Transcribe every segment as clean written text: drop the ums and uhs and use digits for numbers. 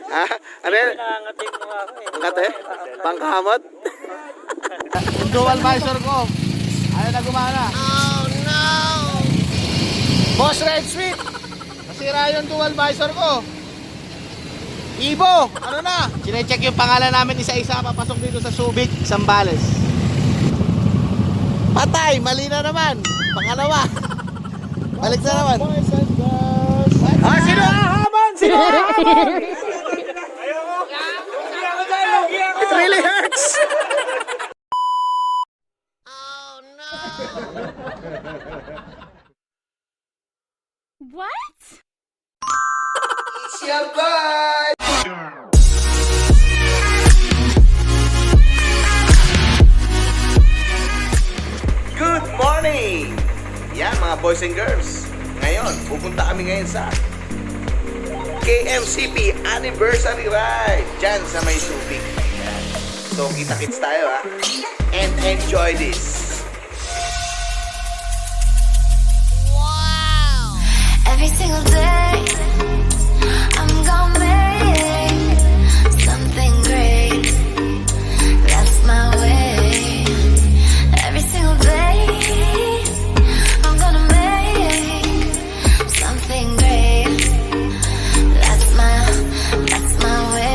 Ah, ano yan? Nangangating mo ako eh. Ang kate? Pangkamot? Yung dual visor ko, ayaw na gumana. Oh no! Boss Red Sweet, nasira yung dual visor ko. Ibo, ano na? Sinecheck yung pangalan namin isa-isa, papasok dito sa Subic, Zambales. Patay, mali na naman. Pangalawa. Balik na naman. Ah, sino hahabol? Sino hahabol? It really hurts! What? It's your boy! Good morning! Yan mga boys and girls. Ngayon, pupunta kami ngayon sa KMCP Anniversary Ride dyan sa may Subic. Yan. So kita-kits tayo ha. And enjoy this. Every single day, I'm gonna make something great. That's my way. Every single day, I'm gonna make something great. That's my way.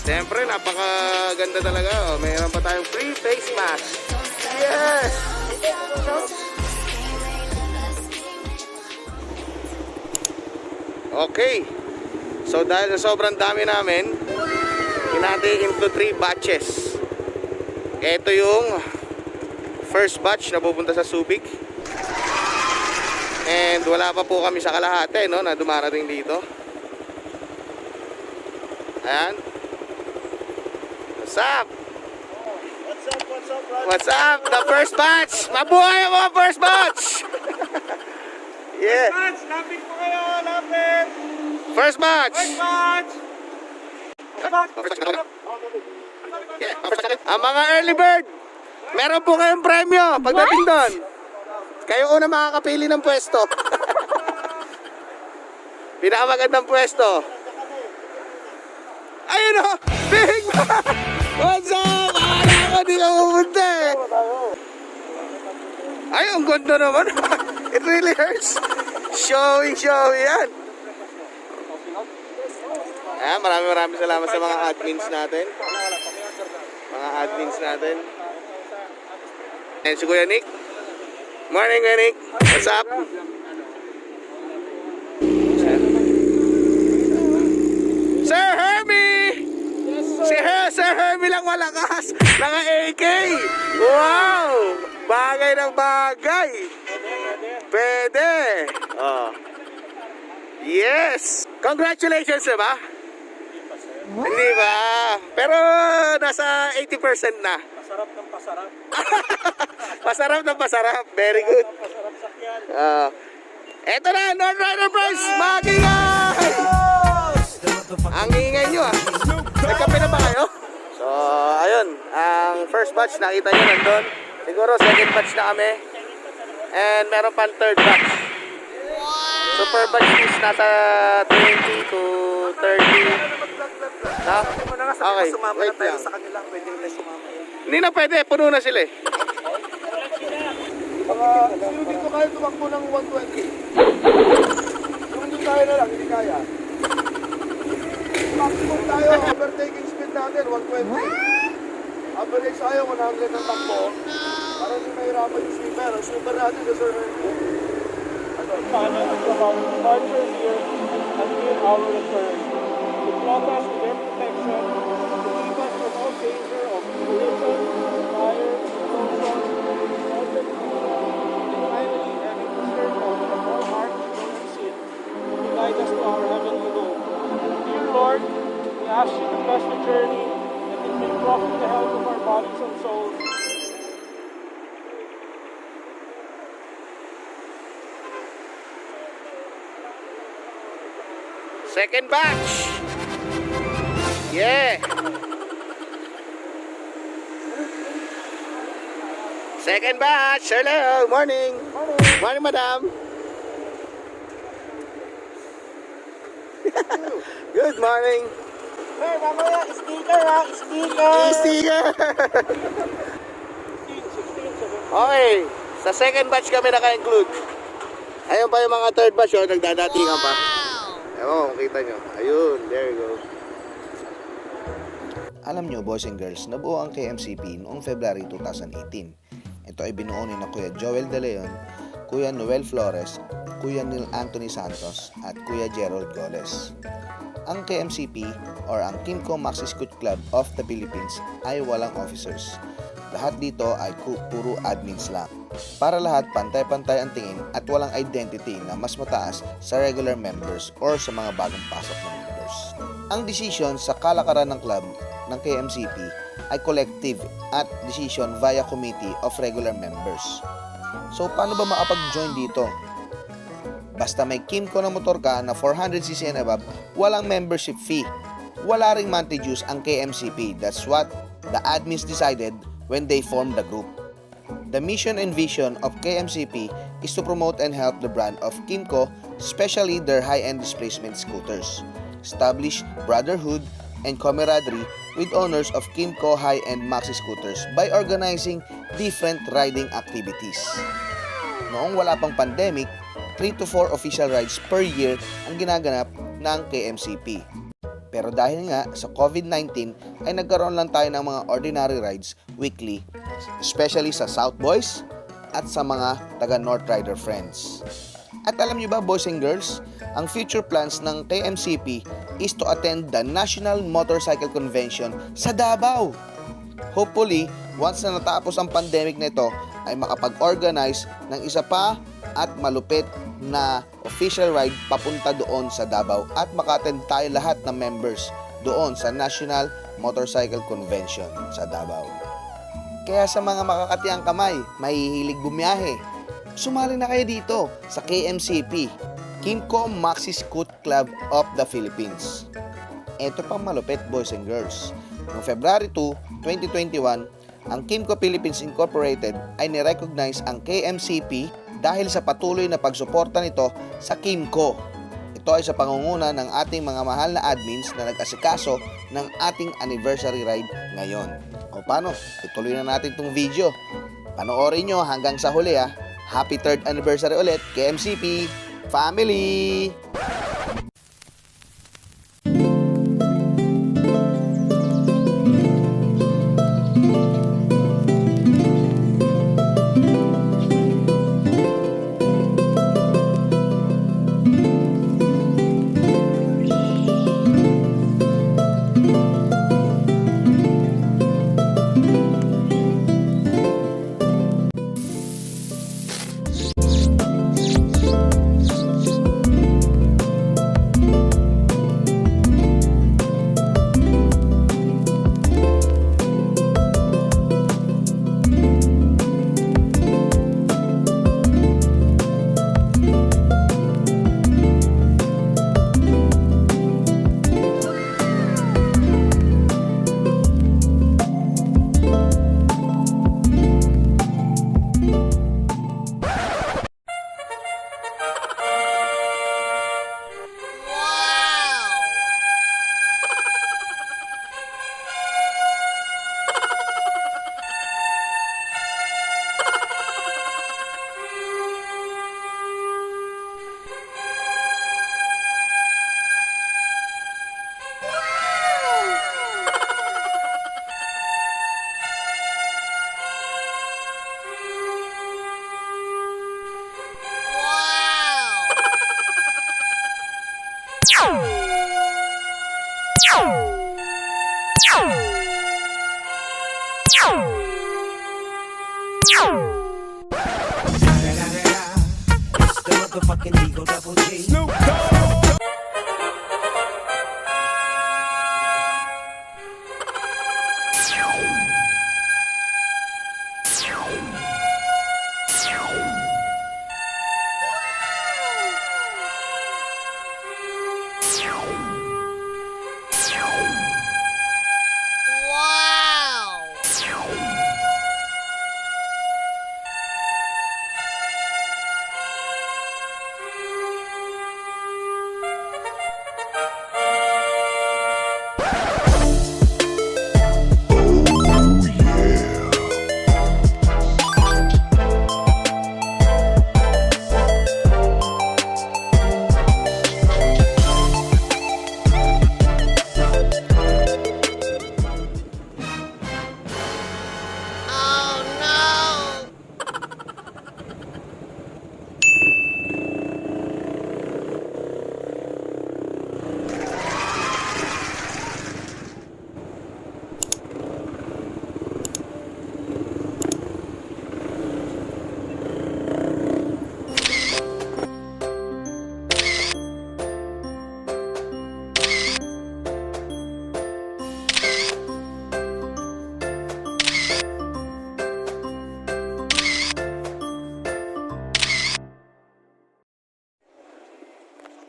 Siyempre, napakaganda talaga. Oh. Mayroon pa tayong free face mask. Yes! Okay. So dahil sa sobrang dami namin, hinati into 3 batches. Ito yung first batch na pupunta sa Subic. And wala pa po kami sa kalahati, no, na dumarating dito. Ayan. What's up? What's up? The first batch! Mabuhay ang mga first batch! Yeah. Batch, lapit po kayo, lapit! First batch! Batch! Yeah. Ang mga early bird, meron po kayong premyo pagdating doon. Kayo una makakapili ng pwesto. Pinakamagandang pwesto. Ayun o! Big man! What's up? Akala ko di ka pupunta eh. Ay, ang ganda naman. It really hurts. Showy yan. Ayan, maraming salamat sa mga admins natin. And si Kuya Nick. Morning, Kuya Nick. What's up? Sir Hermie! Sir Hermie lang malakas. Naka AK. Wow! Bagay ng bagay. Pwede. Oh. Yes! Congratulations, diba? Hindi ba? Pero nasa 80% na. Pasarap ng pasarap. Pasarap ng pasarap. Very good. Pasarap sakyan. Eto na, North Rider Boys! Mag-ingay! Ang ingay nyo ah. Nagkape na ba kayo? So, ayun. Ang first batch, nakita nyo nandun. Siguro second batch na kami. And meron pang third batch. So, per batch is nasa 20 to 30. Ha? Okay, wait lang. Hindi na pwede, puno na sila eh. Sino dito kayo tumakbo ng 120? Kung hindi kaya na lang, hindi kaya. Maximum tayo, overtaking speed natin, 120. Average tayo 100 ng takbo. Para hindi mahirapan yung swimmer. Ang swimmer natin kasi Final is about departure here until our return. To clock us with their protection, to keep us from all danger of collision, fire, explosion, sudden and finally, having preserved us from all harm, evil, and sin, to guide us to our heavenly home. Dear Lord, we ask you to bless the journey, that it may profit the health of our bodies and souls. second batch. Yeah. Second batch. Hello. Morning. Morning, madam. Good morning. Hey, mamaya, sticker ha, sticker! Sticker. Okay. Sa second batch kami naka-include. Ayun pa yung mga third batch, oh, nagdadatingan pa. Ewan, kung kita nyo. Ayun, there you go. Alam nyo, boys and girls, nabuo ang KMCP noong February 2018. Ito ay binuo ni na Kuya Joel De Leon, Kuya Noel Flores, Kuya Neil Anthony Santos, at Kuya Gerald Goles. Ang KMCP or ang Kimco Maxi Scoot Club of the Philippines ay walang officers. Lahat dito ay puro admins lang. Para lahat pantay-pantay ang tingin at walang identity na mas mataas sa regular members or sa mga bagong pasok na members. Ang decision sa kalakaran ng club ng KMCP ay collective at decision via committee of regular members. So paano ba makapag-join dito? Basta may Kimco na motor ka na 400cc and above, walang membership fee. Wala ring monthly dues ang KMCP. That's what the admins decided when they formed the group. The mission and vision of KMCP is to promote and help the brand of Kimco, especially their high-end displacement scooters. Establish brotherhood and camaraderie with owners of Kimco high-end maxi scooters by organizing different riding activities. Noong wala pang pandemic, 3 to 4 official rides per year ang ginaganap ng KMCP. Pero dahil nga sa COVID-19 ay nagkaroon lang tayo ng mga ordinary rides weekly, especially sa South Boys at sa mga taga North Rider friends. At alam niyo ba, boys and girls, ang future plans ng KMCP is to attend the National Motorcycle Convention sa Davao. Hopefully, once na natapos ang pandemic nito, ay makapag-organize ng isa pa at malupit na official ride papunta doon sa Davao at maka-attend tayo lahat ng members doon sa National Motorcycle Convention sa Davao. Kaya sa mga makakatiang kamay, mahihilig bumiyahe, sumali na kayo dito sa KMCP, Kimco Maxi Scoot Club of the Philippines. Ito pang malupit, boys and girls. Noong February 2, 2021, ang Kimco Philippines Incorporated ay nirecognize ang KMCP dahil sa patuloy na pagsuporta nito sa Kimco. Ito ay sa pangunguna ng ating mga mahal na admins na nag-asikaso ng ating anniversary ride ngayon. O paano? Ituloy na natin itong video. Panoorin nyo hanggang sa huli ha. Happy 3rd anniversary ulit, KMCP Family!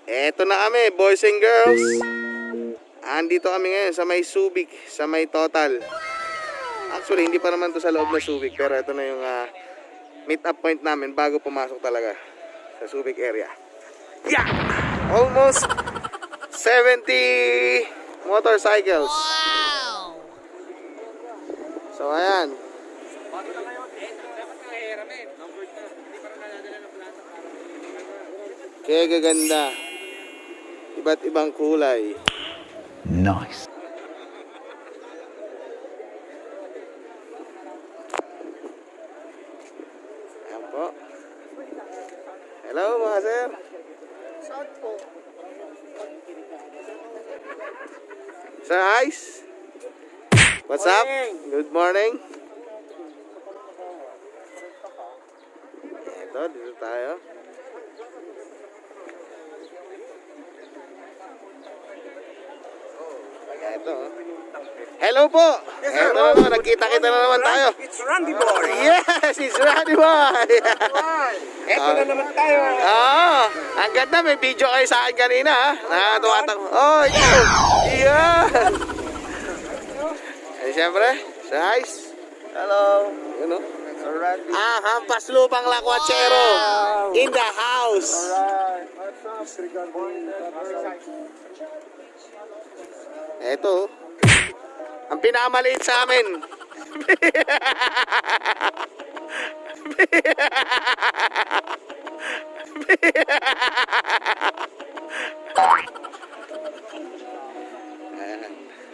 Eto na kami, boys and girls. Andito kami ngayon sa may Subic, sa may Total. Actually, hindi pa naman to sa loob ng Subic, pero ito na yung meet up point namin bago pumasok talaga sa Subic area. Yeah! Almost 70 motorcycles. Wow! So, ayan. Kaya gaganda. Iba't ibang kulay. Nice. Ayan po. Hello mga sir. Sir Ice. What's up? Good morning. Ito, dito tayo. Ito. Hello po. Ito na naman, nagkita-kita na naman tayo. It's Randy Boy. Yes, it's Randy Boy. Eto na naman tayo. Ang ganda, may video kayo sa akin kanina ha. Nakatuwatang. Oh, ito. Yeah. Eh, siyempre, size. Hello. You know? Randy. Hampas lupang lakwachero. In the house. Alright. What's up? Eto. Ang pinakamaliit sa amin.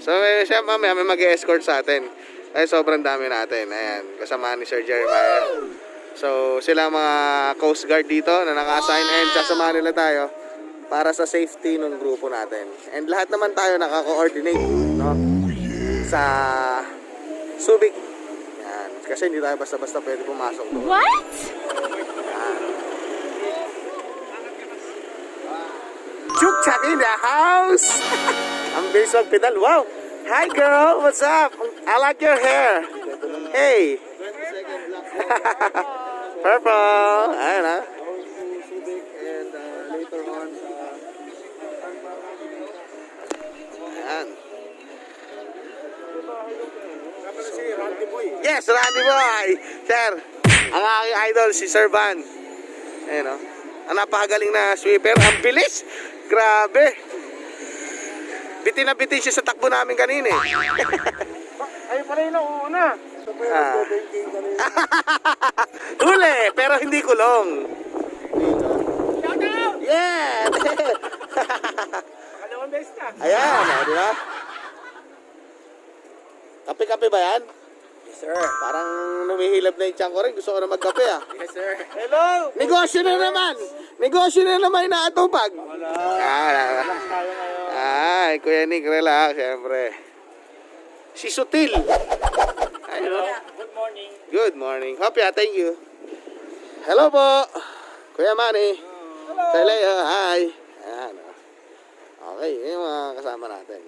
So, siya mamaya may mag-escort sa atin. Ay, sobrang dami natin. Ayan, kasama ni Sir Jeremiah. So, sila mga Coast Guard dito na naka-assign and sasamahan nila tayo para sa safety ng grupo natin. And lahat naman tayo nakaka-coordinate, no? Sa Subic. Yan. Kasi hindi tayo basta-basta pwede pumasok doon. What? Chuk-chak in the house! Ang bilis magpedal. Wow! Hi girl! What's up? I like your hair. Hey! Purple! Ayan ha. Ayan. Yes, Randy Boy! Sir, ang aking idol si Sir Van. Ayan o. Ang napakagaling na sweeper. Ang bilis! Grabe! Bitin na bitin siya sa takbo namin kanina eh. Ay, pala yung nauna. Huli, pero hindi kulong. Shout out! Yeah! Dalawang beses na. Ayan, di ba? Kape-kape ba yan? Yes, sir. Parang numihilab na yung tiyan ko rin. Gusto ko na magkape ah. Yes, sir. Hello! Negosyo na naman! Negosyo na naman inaatupag. Wala. Relax Tayo ngayon. Ay, Kuya Nick, relax, siyempre. Si Sutil. Ayun. Good morning. Good morning. Hopya, thank you. Hello po. Kuya Manny. Hello. Kay Leo, hi. Ayan. Okay, yun yung mga kasama natin.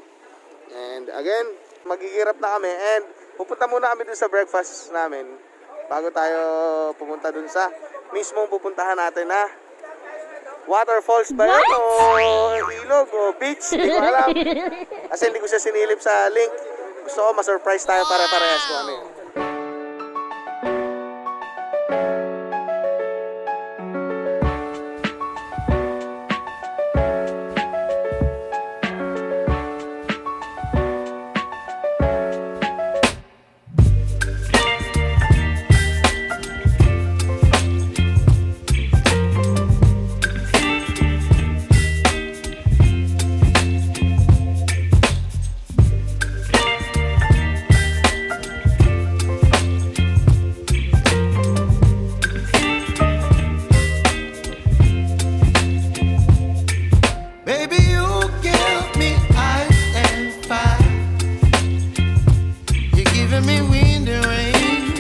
And again, magigirap na kami and pupunta muna kami dun sa breakfast namin bago tayo pumunta dun sa mismong pupuntahan natin na waterfalls ba yun o ilog o beach, hindi ko alam. Kasi hindi ko siya sinilip sa link. Gusto ko ma-surprise tayo pare-parehas kung ano yun. Baby, you give me ice and fire. You're giving me wind and rain.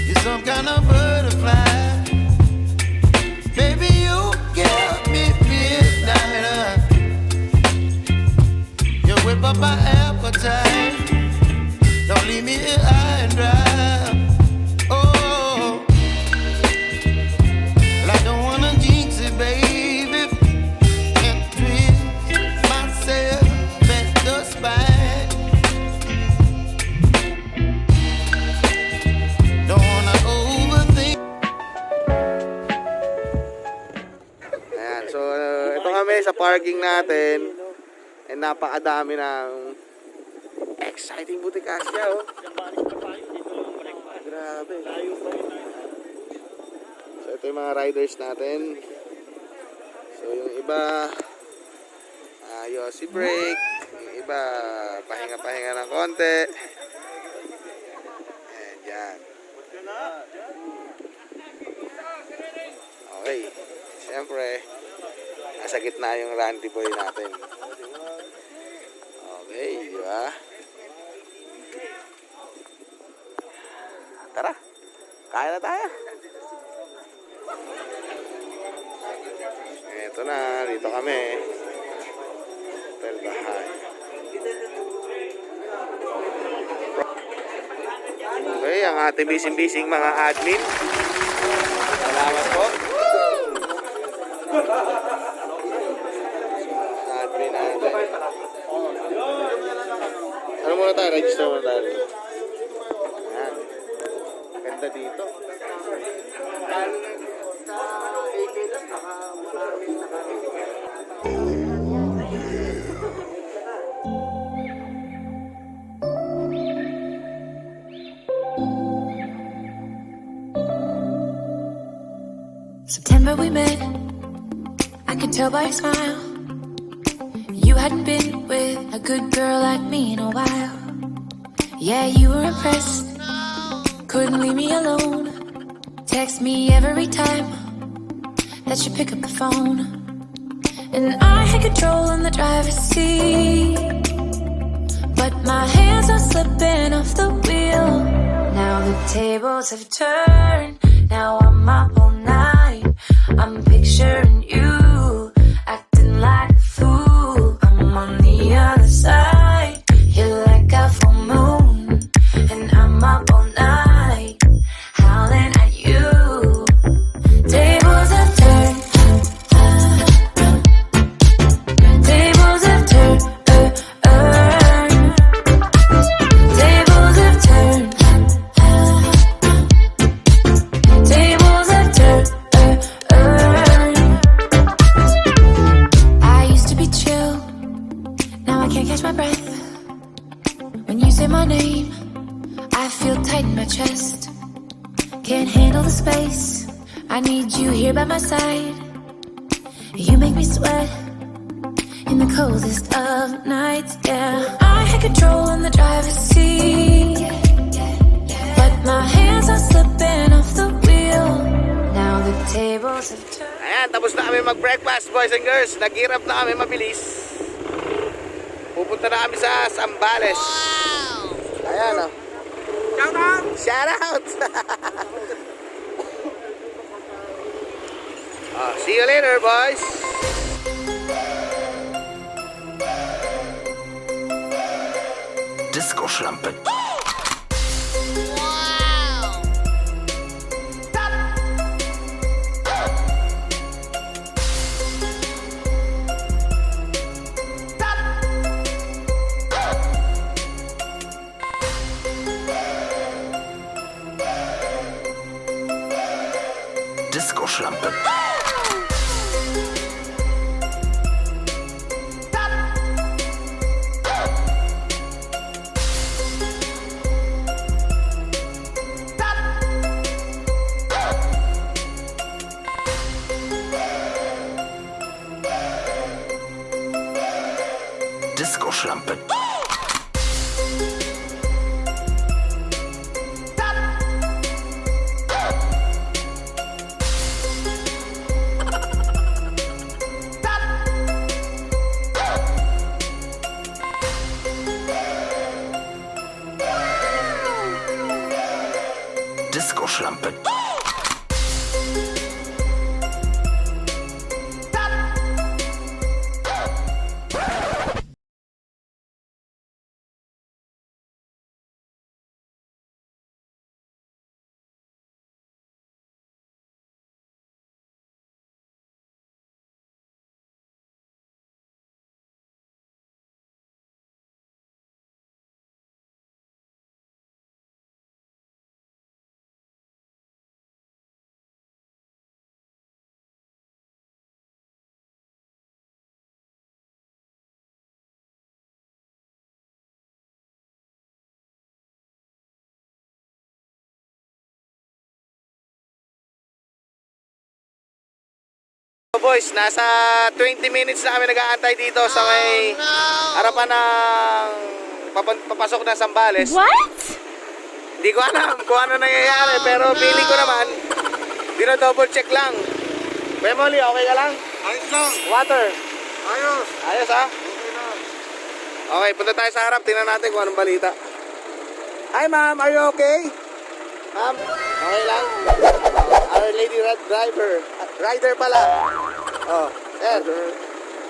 You're some kind of butterfly. Baby, you give me midnight. You whip up my appetite. Don't leave me here high and dry. Oh, well, I don't wanna jinx it, baby. Ayan, so ito kami sa parking natin and napakadami ng exciting butikasya oh. Grabe. So ito yung mga riders natin. So yung iba Yossi break, yung iba pahinga-pahinga ng konti. And yan. Okay. Siyempre, nasa gitna yung Randy Boy natin. Okay, di ba? Tara, kaya na tayo. Ito na, dito kami. Hotel Bahay. Okay, ang ating bising-bising mga admin. Salamat po. Admin natin. Ano muna tayo? Register muna tayo. Ayan. Ganda dito. September we met, I could tell by your smile. You hadn't been with a good girl like me in a while. Yeah, you were impressed, couldn't leave me alone. Text me every time that you pick up the phone. And I had control in the driver's seat, but my hands are slipping off the wheel. Now the tables have turned, now I'm up all night. I'm picturing you acting like a fool. I'm on the other side, you're like a full moon, and I'm up all night howling at you. Tables have turned, tables have turned, tables have turned, tables have turned. I used to be chill, now I can't catch my breath. When you say my name, I feel tight in my chest. Can't handle the space, I need you here by my side. You make me sweat in the coldest of nights, yeah. I had control in the driver's seat, but my hands are slipping off the wheel. Now the tables have turned. Ayan, tapos na kami mag-breakfast, boys and girls. Nag-hirap na kami mabilis. Pupunta na kami sa Zambales. Ayan, oh. Shout out! See you later, boys! Disco-Schlampe. Disco-Schlampe. Disco-Schlampe. Disco-Schlampe. Boys, nasa 20 minutes na kami nag-aantay dito sa may harapan ng papasok na Zambales. What? Hindi ko alam kung ano nangyayari, pero feeling ko naman dino-double check lang. Kuya Molly, okay ka lang? Ayos lang. Water. Ayos. Ayos ha? Okay na. Okay, punta tayo sa harap. Tingnan natin kung anong balita. Hi ma'am, are you okay? Ma'am, okay lang? Our lady driver. Rider pala. Oh, sir.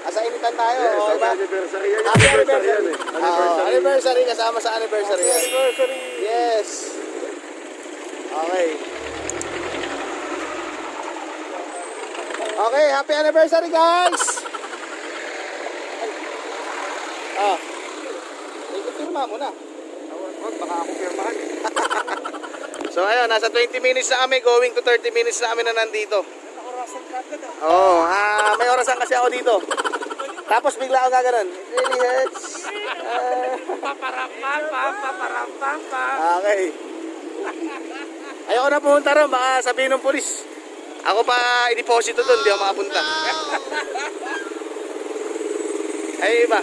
Asa initan tayo, okay ba? Anniversary yan. Happy anniversary. Anniversary, kasama sa anniversary. Happy anniversary. Yes. Okay. Okay, happy anniversary guys! Ah. Ipirma mo na. Wag, baka ako pirmahan. So ayun, nasa 20 minutes na kami, going to 30 minutes na kami na nandito. Oo, may orasan kasi ako dito. Tapos bigla ako gaganon. It really hurts. Okay. Ayoko na pumunta ron, baka sabihin ng pulis. Ako pa i-deposito doon, di ako makapunta. Ay iba.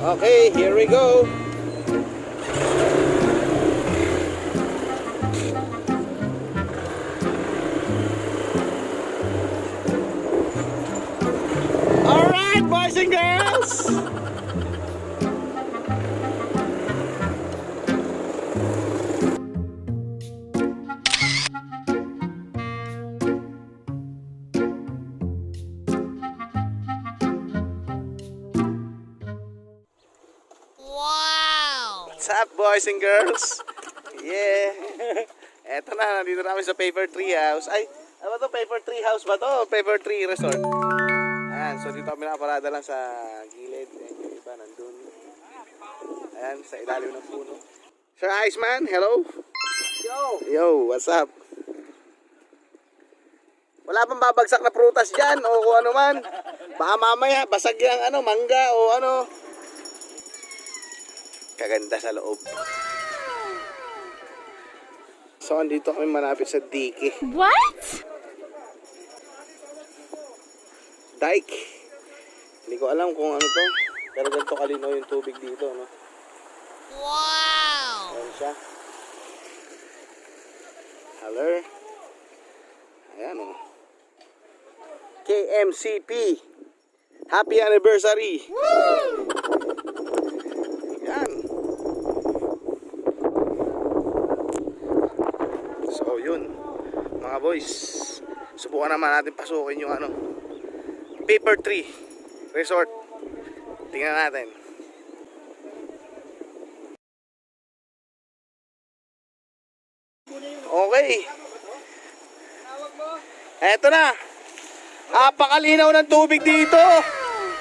Okay, here we go. All right, boys and girls. What's up, boys and girls? Yeah. Eto na, nandito na kami sa Paper Tree House. Ay, ano ba to? Paper Tree House ba to? Paper Tree Resort. Ayan, so dito kami nakaparada lang sa gilid. Ayan, yung iba nandun. Ayan, sa ilalim ng puno. Sir Iceman, hello? Yo, what's up? Wala bang babagsak na prutas dyan o kung ano man? Baka mamaya, basag yung ano, mangga o ano. Kaganda sa loob. So, andito kami malapit sa dike. What? Dike. Hindi ko alam kung ano to. Pero ganito kalinaw yung tubig dito, no? Wow! Ayan siya. Hello. Ayan o. KMCP. Happy anniversary. Yan. So yun mga boys, subukan naman natin pasukin yung ano, Paper Tree Resort. Tingnan natin. Okay. Eto na. Napakalinaw ng tubig dito.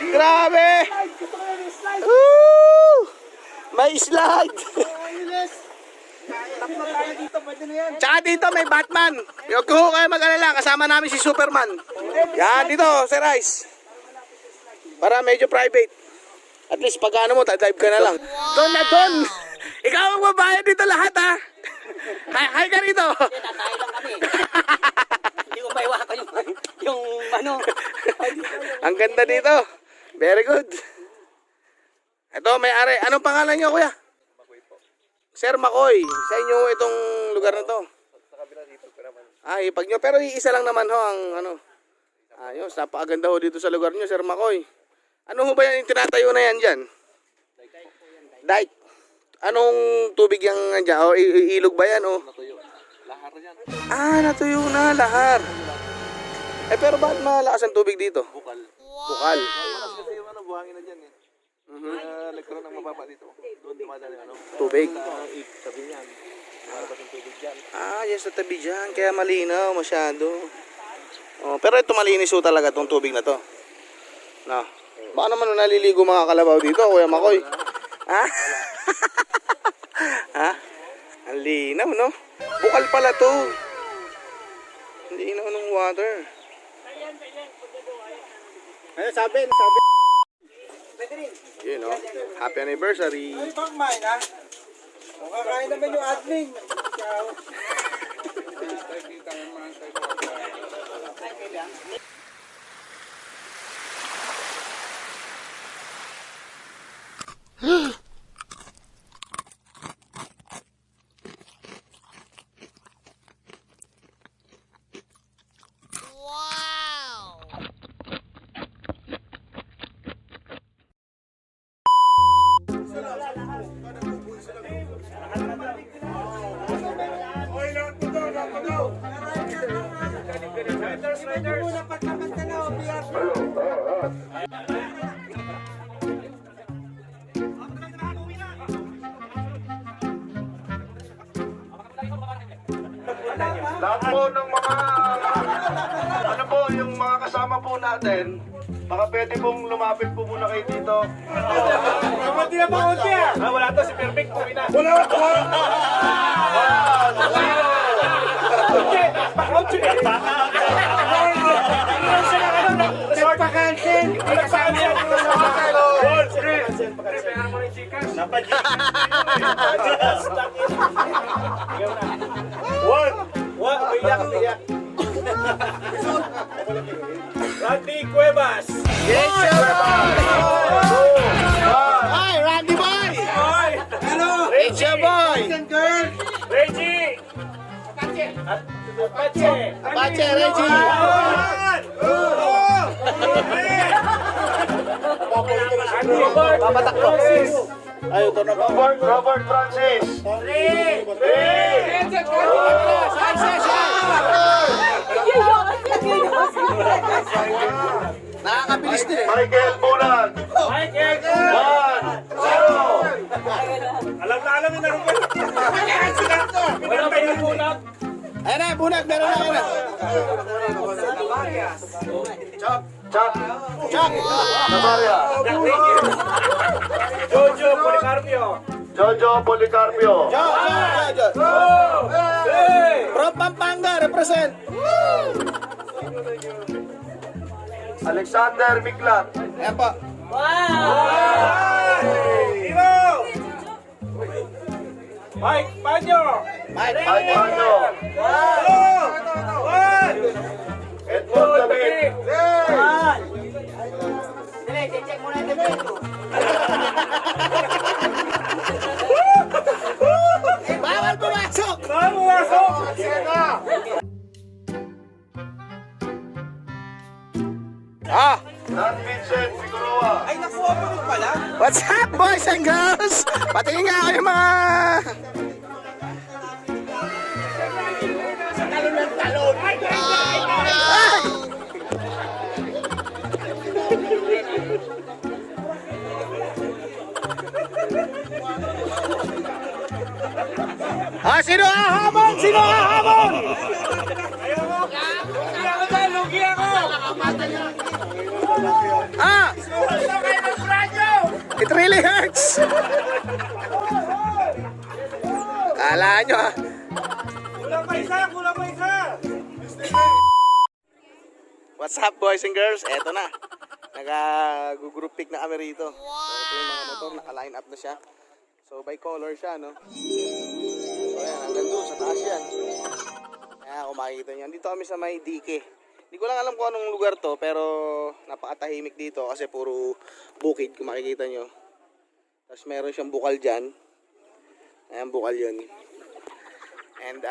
Grabe. Woo! May slide. Tsaka dito may Batman. Huwag ko kayo mag-alala. Kasama namin si Superman. Yan dito, Sir Ice. Para medyo private. At least pag ano mo, dive ka na lang. Doon na doon. Ikaw ang mabayad dito lahat ha. Hi ka rito. Tatay lang kami. Hindi ko maiwakan yung ano. Ang ganda dito. Very good. Ito may ari. Anong pangalan niyo kuya? Sir Makoy. Sa inyo itong lugar na to. Sa kabila dito ipag nyo. Pero iisa lang naman ho ang ano. Ayos. Napakaganda ho dito sa lugar nyo Sir Makoy. Ano ho ba yan yung tinatayo na yan dyan? Dike. Anong tubig yung dyan? O ilog ba yan o? Natuyo. Lahar yan. Natuyo na. Lahar. Pero bakit malakas ang tubig dito? Bukal. Bukal. Malakas kasi yung buhangin na dyan eh. Nagkaroon ng mababa dito. Doon dumadaan yung Tubig. Sabi niyan. Malabas yung tubig dyan. Yes, sa tabi dyan. Kaya malinaw masyado. Pero ito malinis ho talaga itong tubig na to. No. Baka naman naliligo mga kalabaw dito, Kuya Makoy. Ha? Ha? Ang linaw, no? Bukal pala to. Hindi linaw ng water. Ano sabi? Yun, no? Happy anniversary. Ay, bang mine, ha? Kakain naman yung admin. Ciao. Lahat po ng mga ano po yung mga kasama po natin, baka pwede pong lumapit po muna kayo dito. Kamunti na pakunti, ha? Wala to, si Perfect. Wala. Nagpa-cancel. Prepare mo yung chikas. Iyak. Randy Cuevas. Yes, sir! Hi, Randy Boy! Hello. Rachel boy! Reggie. Apache. Apache, Reggie! Papatakbo. Ay, ito na ba? Robert Francis! Nakakabilis din eh. Michael Bulan! Michael. 1-0! Alam na yung narugan. Pinantay yung bulag. Ayan na, bunag, meron na kayo na. Chuck! Navaria! Jojo Policarpio. Jojo Policarpio! From Pampanga, represent. Alexander Miklat! Ayan po. Hero. Mike Panyo. Mike. Antonio! Edmond David! Check muna yung dito. Bawal pumasok! Saan mo wasok? Ah! San Vincent, Figueroa. Ay, nakuha mo rin pala. What's up, boys and girls? Patingin nga kayo mga... Ay! Ah, sino hahabol? Sino hahabol? Lugi ako! Ah! It really hurts! Kala nyo ah. Kulang pa isa! Kulang pa isa! What's up, boys and girls? Eto na. Nag-group pick na kami rito. So, ito yung mga motor, naka-line up na siya. So, by color siya, no? So, ayan, hanggang doon, sa taas yan. Kaya, kung makikita nyo. Dito kami sa may dike. Hindi ko lang alam kung anong lugar to, pero napakatahimik dito kasi puro bukid, kung makikita nyo. Tapos meron siyang bukal dyan. Ayan, bukal yun. And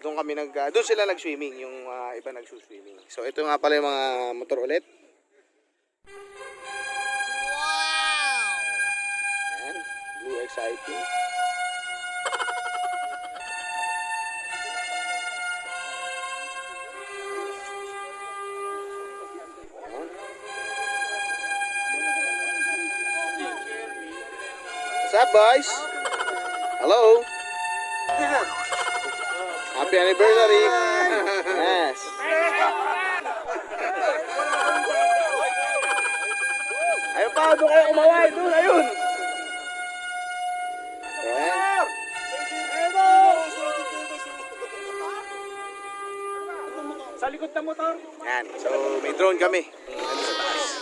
doon kami doon sila nag-swimming, yung iba nag-swimming. So ito nga pala yung mga motor ulit. Wow! Ayan, blue exciting. Ayan. What's up, boys? Hello. Happy anniversary! Yes! Ayun pa, doon kayo kumaway! Doon, ayun! Ayan. Sa likod ng motor. Ayan. So, may drone kami. Nandun sa taas.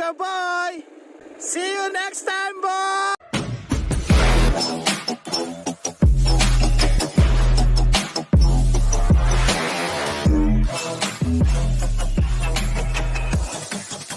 your boy. See you next time, boy.